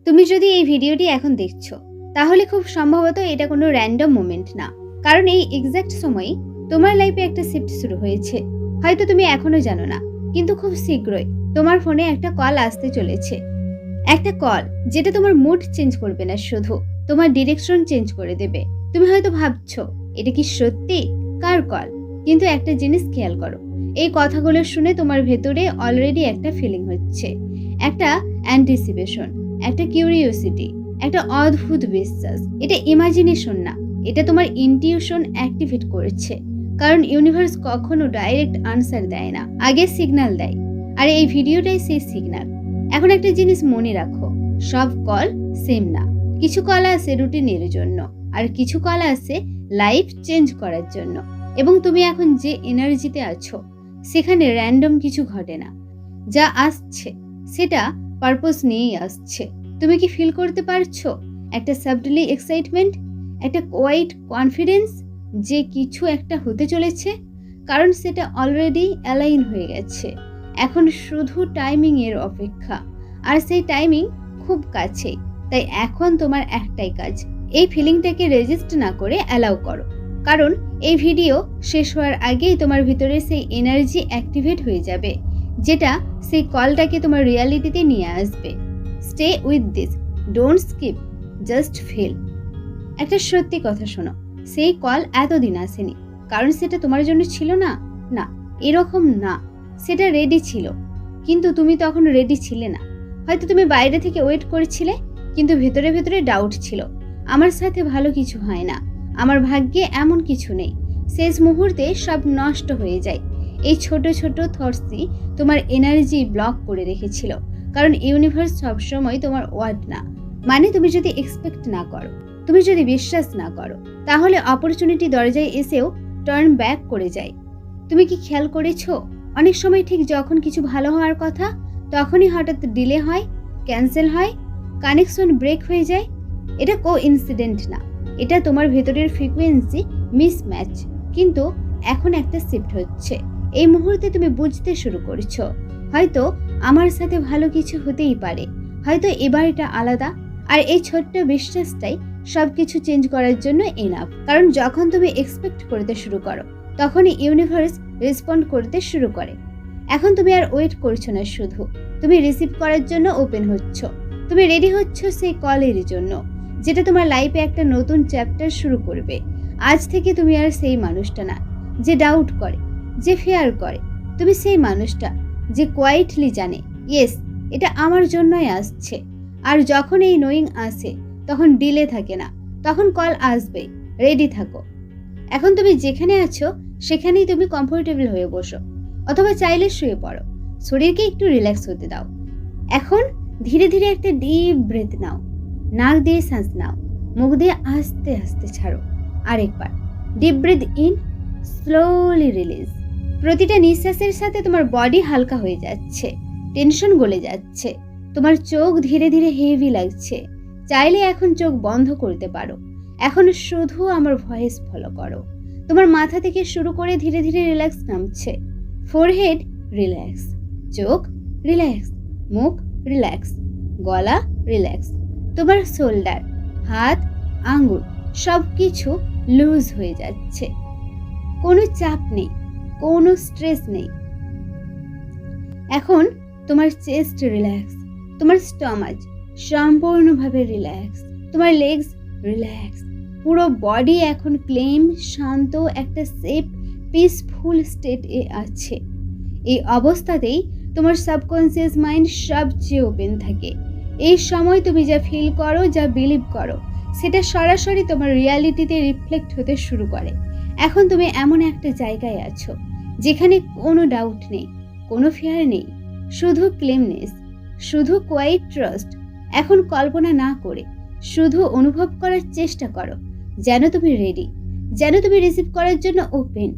তুমি যদি এই ভিডিওটি এখন দেখছো তাহলে খুব সম্ভবত এটা কোনো র্যান্ডম মোমেন্ট না, কারণ এই এক্স্যাক্ট সময়ে তোমার লাইফে একটা শিফট শুরু হয়েছে। হয়তো তুমি এখনো জানো না, কিন্তু খুব শীঘ্রই তোমার ফোনে একটা কল আসতে চলেছে। একটা কল যেটা তোমার মুড চেঞ্জ করবে না, শুধু তোমার ডিরেকশন চেঞ্জ করে দেবে। তুমি হয়তো ভাবছো এটা কি সত্যি, কার কল? কিন্তু একটা জিনিস খেয়াল করো, এই কথাগুলো শুনে তোমার ভেতরে অলরেডি একটা ফিলিং হচ্ছে, একটা অ্যান্টিসিপেশন, একটা কিউরিওসিটি, একটা অদ্ভুত বিশ্বাস। এটা ইমাজিনেশন না, এটা তোমার ইনটিউশন অ্যাক্টিভেট করেছে। কারণ ইউনিভার্স কখনো ডাইরেক্ট আনসার দেয় না, আগে সিগন্যাল দেয়। আর এই ভিডিওটাই সেই সিগন্যাল। এখন একটা জিনিস মনে রাখো, সব কল সেম না। কিছু কল আছে রুটিনের জন্য, আর কিছু কল আছে লাইফ চেঞ্জ করার জন্য। এবং তুমি এখন যে এনার্জিতে আছো সেখানে র্যান্ডম কিছু ঘটে না। যা আসছে সেটা পারপোজ নিয়েই আসছে। তুমি কি ফিল করতে পারছো একটা সাবটলি এক্সাইটমেন্ট, একটা কোয়াইট কনফিডেন্স যে কিছু একটা হতে চলেছে? কারণ সেটা অলরেডি অ্যালাইন হয়ে গেছে। এখন শুধু টাইমিং এর অপেক্ষা, আর সেই টাইমিং খুব কাছেই। তাই এখন তোমার একটাই কাজ, এই ফিলিংটাকে রেজিস্ট না করে অ্যালাউ করো। কারণ এই ভিডিও শেষ হওয়ার আগেই তোমার ভিতরে সেই এনার্জি অ্যাক্টিভেট হয়ে যাবে, যেটা সেই কলটাকে তোমার রিয়ালিটিতে নিয়ে আসবে। Stay with this, don't skip, just feel. একটা সত্যি কথা শোনো, সেই কল এতদিন আসেনি কারণ সেটা তোমার জন্য ছিল না। না, এরকম না। সেটা রেডি ছিল, কিন্তু তুমি তখন রেডি ছিলে না। হয়তো তুমি বাইরে থেকে ওয়েট করেছিলে, কিন্তু ভেতরে ভেতরে ডাউট ছিল, আমার সাথে ভালো কিছু হয় না, আমার ভাগ্যে এমন কিছু নেই। শেষ মুহূর্তে সব নষ্ট হয়ে যায়। এই ছোট ছোট থটসই তোমার এনার্জি ব্লক করে রেখেছিল। কারণ ইউনিভার্স সবসময় তোমার ওয়ার্ড না মানে, তুমি যদি এক্সপেক্ট না করো, তুমি যদি বিশ্বাস না করো, তাহলে অপরচুনিটি দরজায় এসেও টার্ন ব্যাক করে যায়। তুমি কি খেয়াল করেছো, অনেক সময় ঠিক যখন কিছু ভালো হওয়ার কথা তখনই হঠাৎ ডিলে হয়, ক্যান্সেল হয়, কানেকশন ব্রেক হয়ে যায়? এটা কোইন্সিডেন্ট না, এটা তোমার ভেতরের ফ্রিকোয়েন্সি মিসম্যাচ। কিন্তু এখন একটা শিফট হচ্ছে। এই মুহূর্তে তুমি বুঝতে শুরু করছো, হয়তো আমার সাথে ভালো কিছু হতেই পারে, হয়তো এবার এটা আলাদা। আর এই ছোট্ট বিশ্বাসটাই সবকিছু চেঞ্জ করার জন্য এনাফ। কারণ যখন তুমি এক্সপেক্ট করতে শুরু করো, তখনই ইউনিভার্স রেসপন্ড করতে শুরু করে। এখন তুমি আর ওয়েট করছো না, শুধু তুমি রিসিভ করার জন্য ওপেন হচ্ছ। তুমি রেডি হচ্ছ সেই কলের জন্য, যেটা তোমার লাইফে একটা নতুন চ্যাপ্টার শুরু করবে। আজ থেকে তুমি আর সেই মানুষটা না যে ডাউট করে, যে ফেয়ার করে। তুমি সেই মানুষটা যে কোয়াইটলি জানে, ইয়েস, এটা আমার জন্যই আসছে। আর যখন এই নোয়িং আসে, তখন ডিলে থাকে না, তখন কল আসবে। রেডি থাকো। এখন তুমি যেখানে আছো সেখানেই তুমি কমফোর্টেবল হয়ে বসো, অথবা চাইলে শুয়ে পড়ো। শরীরকে একটু রিল্যাক্স হতে দাও। এখন ধীরে ধীরে একটা ডিপ ব্রেথ নাও। নাক দিয়ে শ্বাস নাও, মুখ দিয়ে আস্তে আস্তে ছাড়ো। আরেকবার deep breathe in, slowly release. প্রতিটা নিঃশ্বাসের সাথে তোমার বডি হালকা হয়ে যাচ্ছে, টেনশন গলে যাচ্ছে। তোমার চোখ ধীরে ধীরে হেভি লাগছে। চাইলে এখন চোখ বন্ধ করতে পারো। এখন শুধু আমার ভয়েস ফলো করো। তোমার মাথা থেকে শুরু করে ধীরে ধীরে রিল্যাক্স নামছে। ফোরহেড রিল্যাক্স, চোখ রিল্যাক্স, মুখ রিল্যাক্স, গলা রিল্যাক্স। তোমার শোল্ডার, হাত, আঙ্গুল সবকিছু লুজ হয়ে যাচ্ছে। কোনো চাপ নেই, কোনো স্ট্রেস নেই। এখন তোমার চেস্ট রিল্যাক্স, তোমার স্টমাচ সম্পূর্ণভাবে রিল্যাক্স, তোমার লেগস রিল্যাক্স। পুরো বডি এখন ক্লেম, শান্ত, একটা সেফ পিসফুল স্টেট এ আছে। এই অবস্থাতেই তোমার সাবকনসিয়াস মাইন্ড সবচেয়ে ওপেন থাকে। এই সময় তুমি যা ফিল করো, যা বিলিভ করো, সেটা সরাসরি তোমার রিয়ালিটিতে রিফ্লেক্ট হতে শুরু করে। এখন তুমি এমন একটা জায়গায় আছো যেখানে কোনো ডাউট নেই, কোনো ফিয়ার নেই, শুধু ক্লেমনেস, শুধু কোয়াইট ট্রাস্ট। এখন কল্পনা না করে শুধু অনুভব করার চেষ্টা করো, যেন তুমি রেডি, যেন তুমি রিসিভ করার জন্য ওপেন,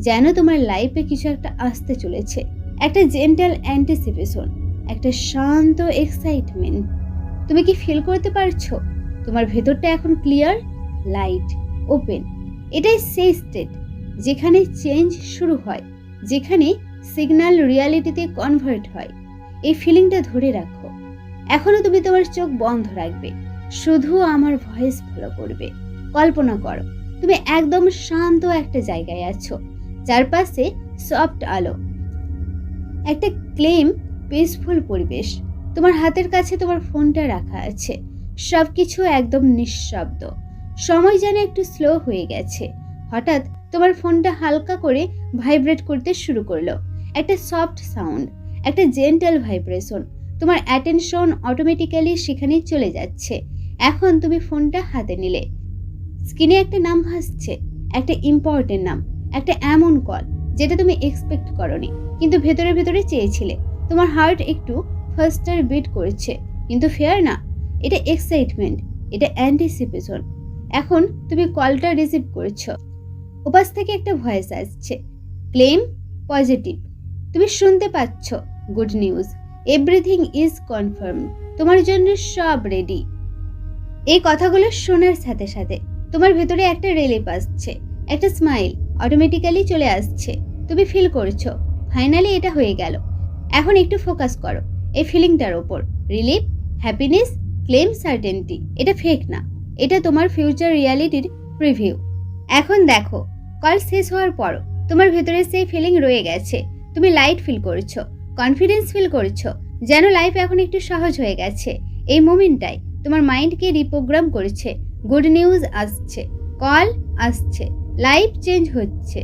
যেন তোমার লাইফে কিছু একটা আসতে চলেছে। একটা জেন্টাল অ্যান্টিসিপেশন, একটা শান্ত এক্সাইটমেন্ট। তুমি কি ফিল করতে পারছো তোমার ভেতরটা এখন ক্লিয়ার, লাইট, ওপেন? এটাই সেই স্টেট যেখানে চেঞ্জ শুরু হয়, যেখানে সিগন্যাল রিয়ালিটিতে কনভার্ট হয়। এই ফিলিংটা ধরে রাখো। এখনো তুমি তোমার চোখ বন্ধ রাখবে, শুধু আমার ভয়েস ফলো করবে। কল্পনা করো তুমি একদম শান্ত একটা জায়গায় আছো, চারপাশে সফট আলো, একটা ক্লেম পিসফুল পরিবেশ। তোমার হাতের কাছে তোমার ফোনটা রাখা আছে, সবকিছু একদম নিঃশব্দ। সময় যেন একটু স্লো হয়ে গেছে। হঠাৎ তোমার ফোনটা হালকা করে ভাইব্রেট করতে শুরু করলো। একটা সফট সাউন্ড, একটা জেন্টাল ভাইব্রেশন। তোমার অ্যাটেনশন অটোমেটিক্যালি সেখানেই চলে যাচ্ছে। এখন তুমি ফোনটা হাতে নিলে, স্ক্রিনে একটা নাম ভাসছে, একটা ইম্পর্টেন্ট নাম, একটা এমন কল যেটা তুমি এক্সপেক্ট করনি, কিন্তু ভেতরে ভেতরে চেয়েছিলে। তোমার হার্ট একটু ফাস্টার বিট করছে, কিন্তু ফেয়ার না, এটা এক্সাইটমেন্ট, এটা অ্যান্টিসিপেশন। এখন তুমি কলটা রিসিভ করছো। ওপাশ থেকে একটা ভয়েস আসছে, ক্লেম পজিটিভ। তুমি শুনতে পাচ্ছ, good news, everything is confirm, তোমার জন্য সব রেডি। এই কথাগুলো শোনার সাথে সাথে তোমার ভেতরে একটা রিলিফ আসছে, একটা স্মাইল অটোমেটিক্যালি চলে আসছে। তুমি ফিল করছো ফাইনালি এটা হয়ে গেল। এখন একটু ফোকাস করো এই ফিলিংটার ওপর। Relief, happiness, claim certainty. এটা ফেক না, এটা তোমার ফিউচার রিয়ালিটির প্রিভিউ। এখন দেখো, কল শেষ হওয়ার পরও তোমার ভেতরে সেই ফিলিং রয়ে গেছে। তুমি লাইট ফিল করছো, কনফিডেন্স ফিল করছো, যেন লাইফ এখন একটু সহজ হয়ে গেছে। এই মোমেন্টটাই তোমার মাইন্ডকে রিপ্রোগ্রাম করছে। গুড নিউজ আসছে, কল আসছে, লাইফ চেঞ্জ হচ্ছে।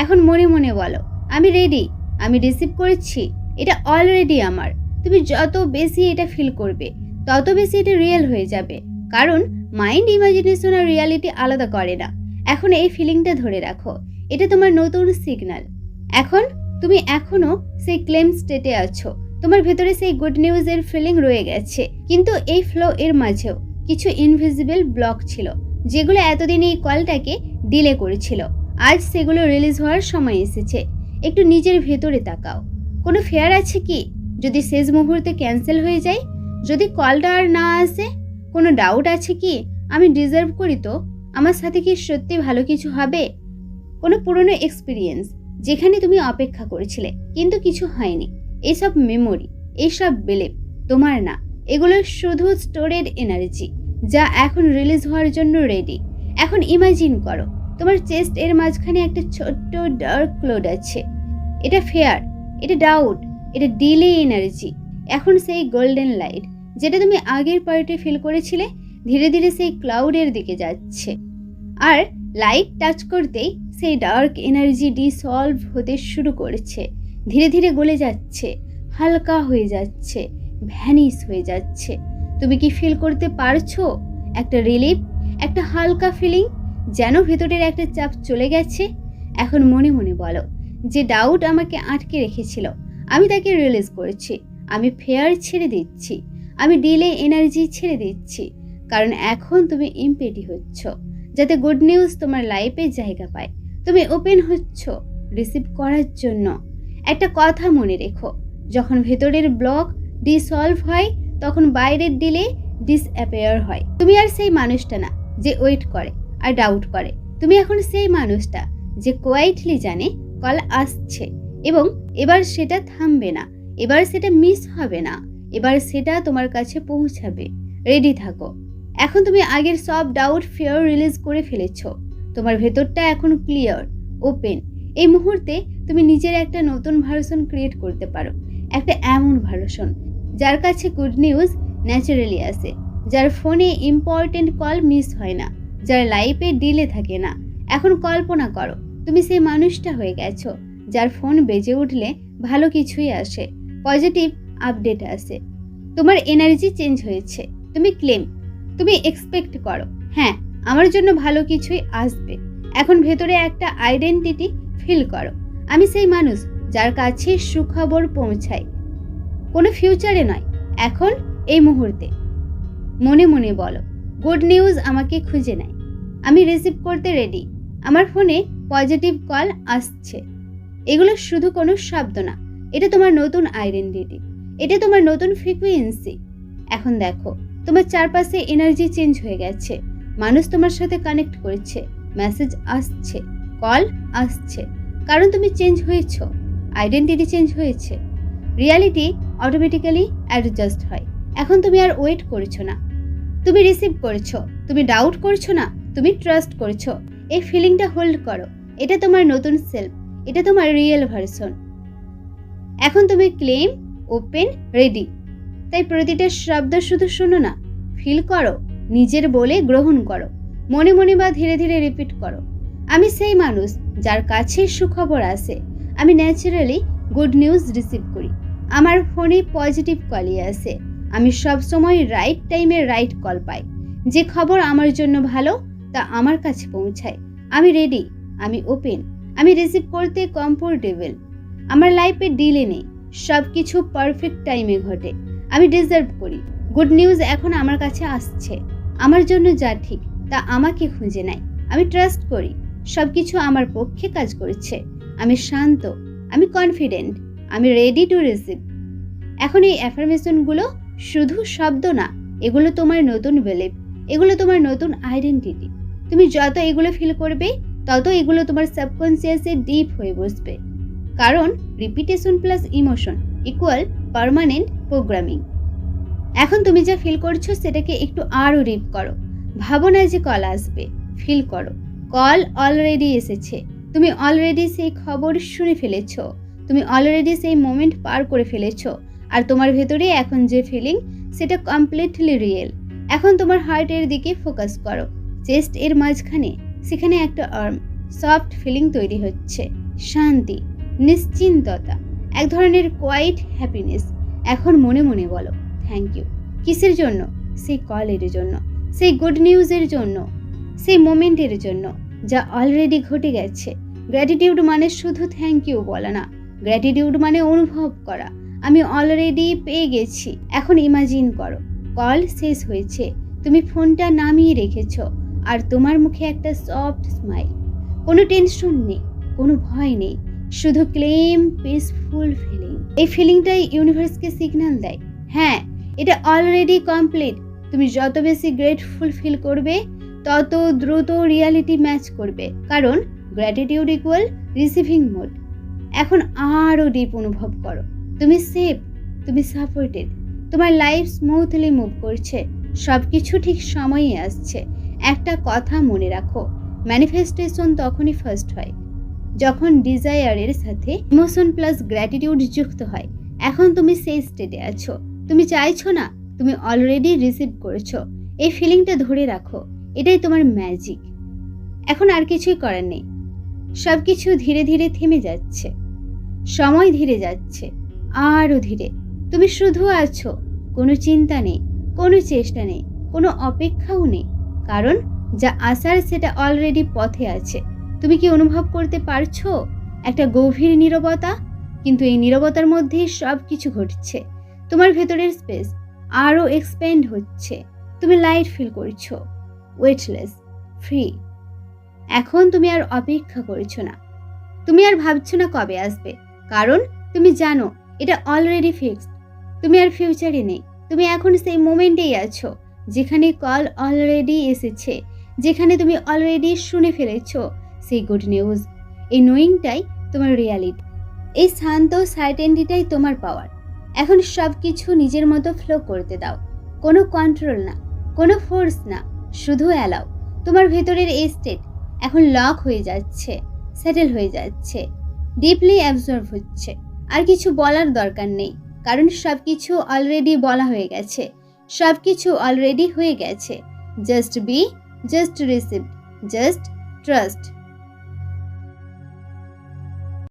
এখন মনে মনে বলো, আমি রেডি, আমি রিসিভ করছি, এটা অলরেডি আমার। তুমি যত বেশি এটা ফিল করবে, তত বেশি এটা রিয়েল হয়ে যাবে, কারণ মাইন্ড ইমাজিনেশন আর রিয়ালিটি আলাদা করে না। এখন এই ফিলিংটা ধরে রাখো, এটা তোমার নতুন সিগন্যাল। এখন তুমি এখনো সেই ক্লেম স্টেটে আছো, তোমার ভেতরে সেই গুড নিউজের ফিলিং রয়ে গেছে, কিন্তু এই ফ্লো এর মাঝেও কিছু ইনভিজিবল ব্লক ছিল, যেগুলো এতদিন এই কলটাকে ডিলে করেছিল। আজ সেগুলো রিলিজ হওয়ার সময় এসেছে। একটু নিজের ভেতরে তাকাও, কোনো ফেয়ার আছে কি যদি শেষ মুহূর্তে ক্যান্সেল হয়ে যায়, যদি কলটা আর না আসে? কোনো ডাউট আছে কি আমি ডিজার্ভ করি তো? আমার সাথে কি সত্যি ভালো কিছু হবে? কোনো পুরনো এক্সপিরিয়েন্স যেখানে তুমি অপেক্ষা করেছিলে কিন্তু কিছু হয়নি? এইসব মেমোরি, এইসব বিলিভ তোমার না, এগুলো শুধু স্টোরেড এনার্জি, যা এখন রিলিজ হওয়ার জন্য রেডি। এখন ইমাজিন করো তোমার চেস্ট এর মাঝখানে একটা ছোট্ট ডার্ক ক্লাউড আছে। এটা ফেয়ার, এটা ডাউট, এটা ডিলে এনার্জি। এখন সেই গোল্ডেন লাইট যেটা তুমি আগের পার্টে ফিল করেছিলে, ধীরে ধীরে সেই ক্লাউডের দিকে যাচ্ছে। আর লাইট টাচ করতেই সেই ডার্ক এনার্জি ডিসলভ হতে শুরু করেছে, ধীরে ধীরে গলে যাচ্ছে, হালকা হয়ে যাচ্ছে, ভ্যানিশ হয়ে যাচ্ছে। তুমি কি ফিল করতে পারছো? একটা রিলিফ, একটা হালকা ফিলিং, যেন ভেতরের একটা চাপ চলে গেছে। এখন মনে মনে বলো, যে ডাউট আমাকে আটকে রেখেছিল, আমি তাকে রিলিজ করেছি। আমি ফেয়ার ছেড়ে দিচ্ছি, আমি ডিলে এনার্জি ছেড়ে দিচ্ছি, কারণ এখন তুমি ইম্পেটি হচ্ছ যাতে গুড নিউজ তোমার লাইফে জায়গা পায়। তুমি ওপেন হচ্ছ রিসিভ করার জন্য। একটা কথা মনে রেখো, যখন ভেতরের ব্লক ডিসলভ হয়, তখন বাইরের ডিলে ডিসঅ্যাপিয়ার হয়। তুমি আর সেই মানুষটা না যে ওয়েট করে আর ডাউট করে। তুমি এখন সেই মানুষটা যে কোয়াইটলি জানে কল আসছে, এবং এবার সেটা থামবে না, এবার সেটা মিস হবে না, এবার সেটা তোমার কাছে পৌঁছাবে। রেডি থাকো। এখন তুমি আগের সব ডাউট, ফিয়ার রিলিজ করে ফেলেছ। তোমার ভেতরটা এখন ক্লিয়ার, ওপেন। এই মুহূর্তে তুমি নিজের একটা নতুন ভার্সন ক্রিয়েট করতে পারো, একটা এমন ভার্সন যার কাছে গুড নিউজ ন্যাচারালি আসে, যার ফোনে ইম্পর্টেন্ট কল মিস হয় না, যার লাইফে ডিলে থাকে না। এখন কল্পনা করো তুমি সেই মানুষটা হয়ে গেছো যার ফোন বেজে উঠলে ভালো কিছুই আসে, পজিটিভ আপডেট আসে, তোমার এনার্জি চেঞ্জ হয়েছে। তুমি ক্লেম, তুমি এক্সপেক্ট করো, হ্যাঁ আমার জন্য ভালো কিছুই আসবে। এখন ভেতরে একটা আইডেন্টিটি ফিল করো, আমি সেই মানুষ যার কাছে সুখবর পৌঁছায়, কোনো ফিউচারে নয়, এখন এই মুহূর্তে। মনে মনে বলো, গুড নিউজ আমাকে খুঁজে নেয়, আমি রিসিভ করতে রেডি, আমার ফোনে পজিটিভ কল আসছে। এগুলো শুধু কোনো শব্দ না, এটা তোমার নতুন আইডেন্টিটি, এটা তোমার নতুন ফ্রিকুয়েন্সি। এখন দেখো তোমার চারপাশে এনার্জি চেঞ্জ হয়ে গেছে, মানুষ তোমার সাথে কানেক্ট করছে, মেসেজ আসছে, কল আসছে, কারণ তুমি চেঞ্জ হয়েছো, আইডেন্টিটি চেঞ্জ হয়েছে। রিয়ালিটি অটোমেটিক্যালি অ্যাডজাস্ট হয়। এখন তুমি আর ওয়েট করছো না, তুমি রিসিভ করছো। তুমি ডাউট করছো না, তুমি ট্রাস্ট করছো। এই ফিলিংটা হোল্ড করো। এটা তোমার নতুন সেলফ, এটা তোমার রিয়েল ভার্সন। এখন তুমি ক্লেম, ওপেন, রেডি। তাই প্রতিটা শব্দ শুধু শোনো না, ফিল করো, নিজের বলে গ্রহণ করো, মনে মনে বা ধীরে ধীরে রিপিট করো। আমি সেই মানুষ যার কাছে সুখবর আসে। আমি ন্যাচারালি গুড নিউজ রিসিভ করি। আমার ফোনে পজিটিভ কলই আসে। আমি সবসময় রাইট টাইমে রাইট কল পাই। যে খবর আমার জন্য ভালো তা আমার কাছে পৌঁছায়। আমি রেডি, আমি ওপেন, আমি রিসিভ করতে কমফোর্টেবল। আমার লাইফে ডিলে নেই, সব কিছু পারফেক্ট টাইমে ঘটে। আমি ডিজার্ভ করি। গুড নিউজ এখন আমার কাছে আসছে। আমার জন্য যা ঠিক তা আমাকে খুঁজে নেয়। আমি ট্রাস্ট করি, সব কিছু আমার পক্ষে কাজ করছে। আমি শান্ত, আমি কনফিডেন্ট, আমি রেডি টু রিসিভ। এখন এই অ্যাফার্মেশনগুলো শুধু শব্দ না, এগুলো তোমার নতুন বিলিফ, এগুলো তোমার নতুন আইডেন্টিটি। তুমি যত এগুলো ফিল করবে তত এগুলো তোমার সাবকনসিয়াসে ডিপ হয়ে বসবে। কারণ repetition plus emotion equal permanent programming. এখন তুমি যা ফিল করছো সেটাকে একটু আরও ডিপ করো। ভাবো না যে কল আসবে, ফিল করো কল অলরেডি এসেছে। তুমি অলরেডি সেই খবর শুনে ফেলেছো, তুমি অলরেডি সেই মোমেন্ট পার করে ফেলেছো। আর তোমার ভেতরে এখন যে ফিলিং সেটা কমপ্লিটলি রিয়েল। এখন তোমার হার্টের দিকে ফোকাস করো, চেস্ট এর মাঝখানে, সেখানে একটা সফট ফিলিং তৈরি হচ্ছে, শান্তি, নিশ্চিন্ততা, এক ধরনের কোয়াইট হ্যাপিনেস। এখন মনে মনে বলো থ্যাংক ইউ। কিসের জন্য? সেই কলের জন্য, সেই গুড নিউজের জন্য, সেই মোমেন্টের জন্য যা অলরেডি ঘটে গেছে। গ্র্যাটিটিউড মানে শুধু থ্যাংক ইউ বলা না, গ্র্যাটিটিউড মানে অনুভব করা আমি অলরেডি পেয়ে গেছি। এখন ইমাজিন করো কল শেষ হয়েছে, তুমি ফোনটা নামিয়ে রেখেছো আর তোমার মুখে একটা সফট স্মাইল। কোনো টেনশন নেই, কোনো ভয় নেই, শুধু ক্লেম, পিসফুল ফিলিং। এই ফিলিংটাই ইউনিভার্সকে সিগন্যাল দেয়, হ্যাঁ এটা অলরেডি কমপ্লিট। তুমি যত বেশি গ্রেটফুল ফিল করবে তত দ্রুত রিয়ালিটি ম্যাচ করবে। কারণ গ্র্যাটিটিউড ইকুয়াল রিসিভিং মোড। এখন আরও ডিপ অনুভব করো, তুমি সেফ, তুমি সাপোর্টেড, তোমার লাইফ স্মুথলি মুভ করছে, সব কিছু ঠিক সময়ে আসছে। একটা কথা মনে রাখো, ম্যানিফেস্টেশন তখনই ফার্স্ট হয় যখন ডিজায়ারের সাথে ইমোশন প্লাস গ্র্যাটিটিউড যুক্ত হয়। এখন তুমি সেই স্টেটে আছো, তুমি চাইছো না, তুমি অলরেডি রিসিভ করেছো। এই ফিলিংটা ধরে রাখো, এটাই তোমার ম্যাজিক। এখন আর কিছুই করার নেই, সব কিছু ধীরে ধীরে থেমে যাচ্ছে, সময় ধীরে যাচ্ছে, আরও ধীরে। তুমি শুধু আছো, কোনো চিন্তা নেই, কোনো চেষ্টা নেই, কোনো অপেক্ষাও নেই। কারণ যা আসার সেটা অলরেডি পথে আছে। তুমি কি অনুভব করতে পারছো একটা গভীর নীরবতা? কিন্তু এই নীরবতার মধ্যেই সব কিছু ঘটছে। তোমার ভেতরের স্পেস আরও এক্সপ্যান্ড হচ্ছে। তুমি লাইট ফিল করছো, ওয়েটলেস, ফ্রি। এখন তুমি আর অপেক্ষা করছো না, তুমি আর ভাবছো না কবে আসবে। কারণ তুমি জানো এটা অলরেডি ফিক্সড। তুমি আর ফিউচারে নেই, তুমি এখন সেই মোমেন্টেই আছো যেখানে কল অলরেডি এসেছে, যেখানে তুমি অলরেডি শুনে ফেলেছো সেই গুড নিউজ। এই নোয়িংটাই তোমার রিয়ালিটি, এই শান্ত সার্টেনিটিটাই তোমার পাওয়ার। এখন সব কিছু নিজের মতো ফ্লো করতে দাও, কোনো কন্ট্রোল না, কোনো ফোর্স না, শুধু অ্যালাও। তোমার ভেতরের এই স্টেট এখন লক হয়ে যাচ্ছে, সেটেল হয়ে যাচ্ছে, ডিপলি অ্যাবজর্ভ হচ্ছে। আর কিছু বলার দরকার নেই, কারণ সব কিছু অলরেডি বলা হয়ে গেছে, সব কিছু অলরেডি হয়ে গেছে। Just be, just receive, just trust.